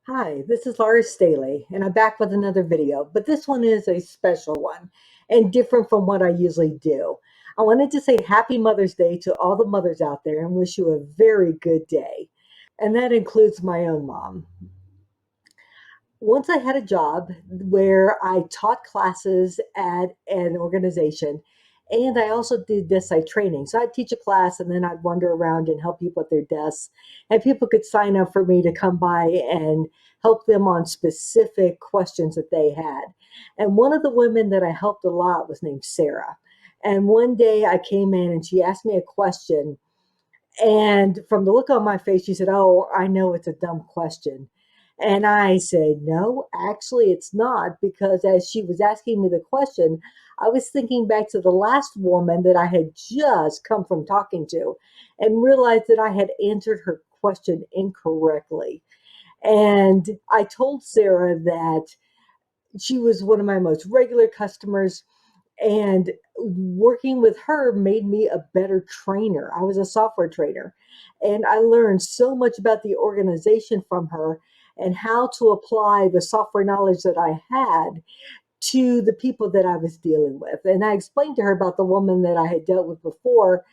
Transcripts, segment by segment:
Hi, this is Laura Staley, and I'm back with another video, but this one is a special one and different from what I usually do. I wanted to say Happy Mother's Day to all the mothers out there and wish you a very good day. And that includes my own mom. Once I had a job where I taught classes at an organization, and I also did desk site training. So I'd teach a class and then I'd wander around and help people at their desks. And people could sign up for me to come by and help them on specific questions that they had. And one of the women that I helped a lot was named Sarah. And one day I came in and she asked me a question. And from the look on my face, she said, "Oh, I know it's a dumb question." And I said, "No, actually, it's not." Because as she was asking me the question, I was thinking back to the last woman that I had just come from talking to and realized that I had answered her question incorrectly. And I told Sarah that she was one of my most regular customers, and working with her made me a better trainer. I was a software trainer, and I learned so much about the organization from her and how to apply the software knowledge that I had to the people that I was dealing with. And I explained to her about the woman that I had dealt with before,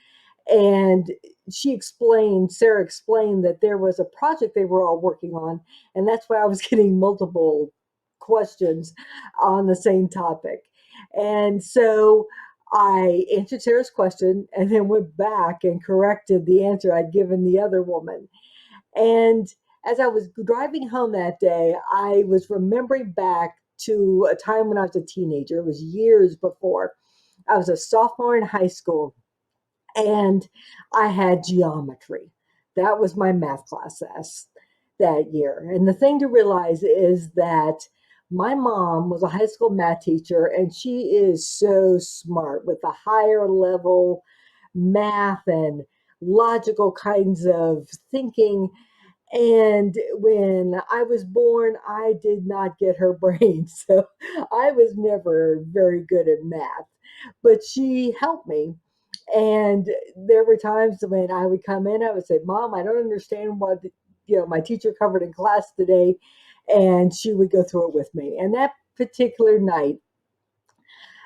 and Sarah explained that there was a project they were all working on, and that's why I was getting multiple questions on the same topic. And so I answered Sarah's question and then went back and corrected the answer I'd given the other woman. And as I was driving home that day, I was remembering back to a time when I was a teenager. It was years before. I was a sophomore in high school, and I had geometry. That was my math class that year. And the thing to realize is that my mom was a high school math teacher, and she is so smart with the higher level math and logical kinds of thinking. And when I was born, I did not get her brain. So I was never very good at math, but she helped me. And there were times when I would come in, I would say, "Mom, I don't understand what my teacher covered in class today." And she would go through it with me. And that particular night,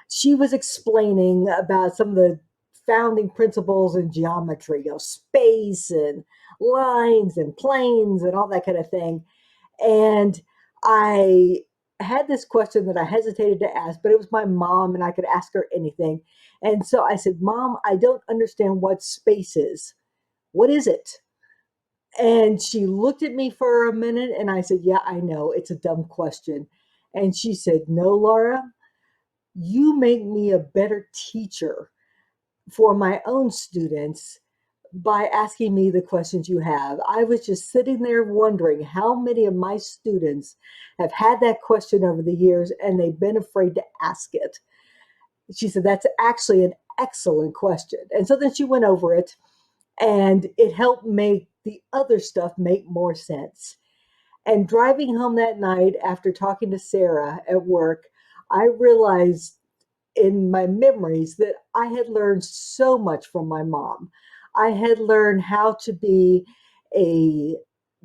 she was explaining about some of the founding principles in geometry, space and lines and planes and all that kind of thing. And I had this question that I hesitated to ask, but it was my mom and I could ask her anything. And so I said, "Mom, I don't understand what space is. What is it?" And she looked at me for a minute and I said, "Yeah, I know. It's a dumb question." And she said, "No, Laura, you make me a better teacher for my own students by asking me the questions you have." I was just sitting there wondering how many of my students have had that question over the years and they've been afraid to ask it. She said, "That's actually an excellent question." And so then she went over it, and it helped make the other stuff make more sense. And driving home that night after talking to Sarah at work, I realized in my memories that I had learned so much from my mom. I had learned how to be a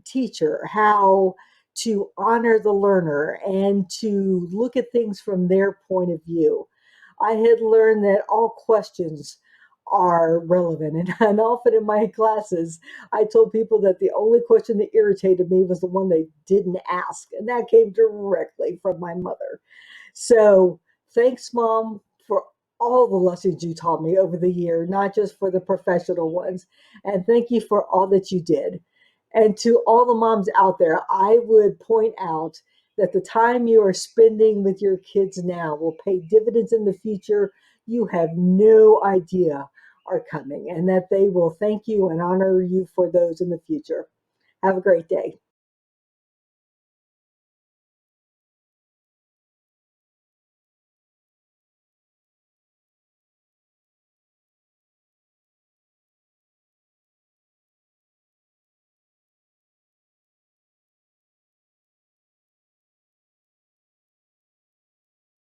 teacher, how to honor the learner, and to look at things from their point of view. I had learned that all questions are relevant. And often in my classes, I told people that the only question that irritated me was the one they didn't ask. And that came directly from my mother. So thanks, Mom, for all the lessons you taught me over the year, not just for the professional ones. And thank you for all that you did. And to all the moms out there, I would point out that the time you are spending with your kids now will pay dividends in the future you have no idea are coming, and that they will thank you and honor you for those in the future. Have a great day.